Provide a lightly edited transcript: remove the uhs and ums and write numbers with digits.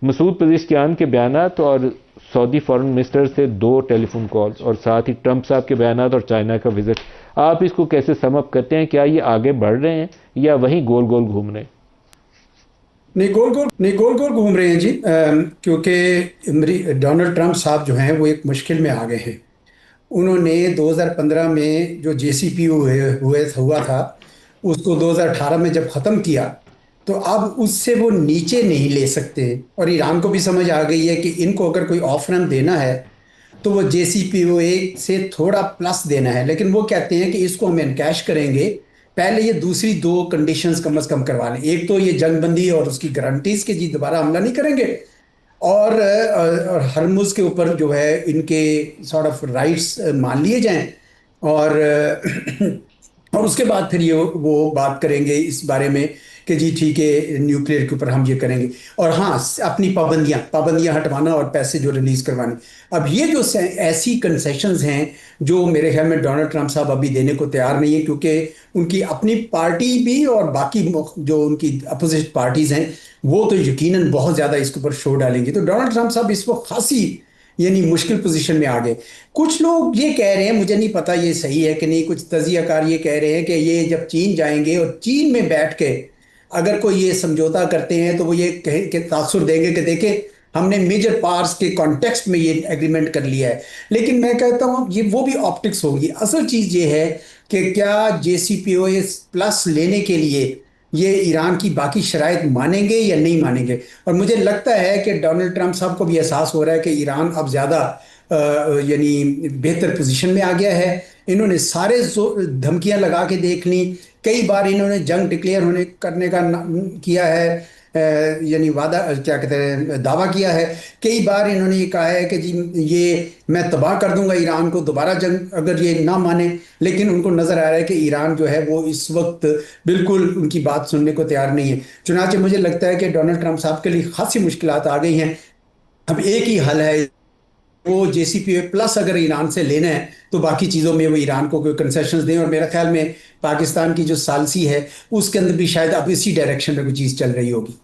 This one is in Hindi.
मसूद पज़ेश्कियान के बयानात और सऊदी फॉरेन मिनिस्टर से 2 टेलीफोन कॉल्स और साथ ही ट्रंप साहब के बयानात और चाइना का विजिट, आप इसको कैसे सम अप करते हैं? क्या ये आगे बढ़ रहे हैं या वहीं गोल गोल घूम रहे हैं? नहीं, गोल गोल घूम रहे हैं जी। क्योंकि डोनाल्ड ट्रंप साहब जो हैं वो एक मुश्किल में आ गए हैं। उन्होंने 2015 में जो जेसीपीओ हुआ था, उसको 2018 में जब ख़त्म किया, तो अब उससे वो नीचे नहीं ले सकते। और ईरान को भी समझ आ गई है कि इनको अगर कोई ऑफ रन देना है तो वो जेसीपीओए से थोड़ा प्लस देना है। लेकिन वो कहते हैं कि इसको हम एनकैश करेंगे, पहले ये दूसरी 2 कंडीशंस कम से कम करवा लें। एक तो ये जंगबंदी और उसकी गारंटीज के जी दोबारा हमला नहीं करेंगे, और हरमुज के ऊपर जो है इनके सॉर्ट ऑफ राइट्स मान लिए जाएं। और और उसके बाद फिर ये वो बात करेंगे इस बारे में कि जी ठीक है, न्यूक्लियर के ऊपर हम ये करेंगे। और हाँ, अपनी पाबंदियां हटवाना और पैसे जो रिलीज करवाने। अब ये जो ऐसी कंसेशंस हैं जो मेरे ख्याल में डोनाल्ड ट्रंप साहब अभी देने को तैयार नहीं है, क्योंकि उनकी अपनी पार्टी भी और बाकी जो उनकी अपोजिट पार्टीज हैं वो तो यकीनन बहुत ज्यादा इसके ऊपर शोर डालेंगे। तो डोनाल्ड ट्रंप साहब इस वक्त खासी यानी मुश्किल पोजीशन में आ गए। कुछ लोग ये कह रहे हैं, मुझे नहीं पता ये सही है कि नहीं, कुछ तजियाकार ये कह रहे हैं कि ये जब चीन जाएंगे और चीन में बैठ के अगर कोई ये समझौता करते हैं तो वो ये कहे कि तासुर देंगे कि देखें हमने मेजर पावर्स के कॉन्टेक्स्ट में ये एग्रीमेंट कर लिया है। लेकिन मैं कहता हूँ ये वो भी ऑप्टिक्स होगी। असल चीज ये है कि क्या जेसीपीओए प्लस लेने के लिए ये ईरान की बाकी शराइत मानेंगे या नहीं मानेंगे। और मुझे लगता है कि डोनाल्ड ट्रंप साहब को भी एहसास हो रहा है कि ईरान अब ज़्यादा यानी बेहतर पोजीशन में आ गया है। इन्होंने सारे धमकियां लगा के देख ली, कई बार इन्होंने जंग डिक्लेयर होने करने का किया है, यानी वादा क्या कहते हैं दावा किया है। कई बार इन्होंने ये कहा है कि जी ये मैं तबाह कर दूंगा ईरान को, दोबारा जंग अगर ये ना माने। लेकिन उनको नजर आ रहा है कि ईरान जो है वो इस वक्त बिल्कुल उनकी बात सुनने को तैयार नहीं है। चुनाचे मुझे लगता है कि डोनाल्ड ट्रंप साहब के लिए खासी मुश्किलात आ गई हैं। अब एक ही हल है, वो जेसीपीओ प्लस अगर ईरान से लेना है तो बाकी चीज़ों में वो ईरान को कोई कंसेशंस दें। और मेरा ख्याल में पाकिस्तान की जो सालसी है उसके अंदर भी शायद अब इसी डायरेक्शन में कोई चीज़ चल रही होगी।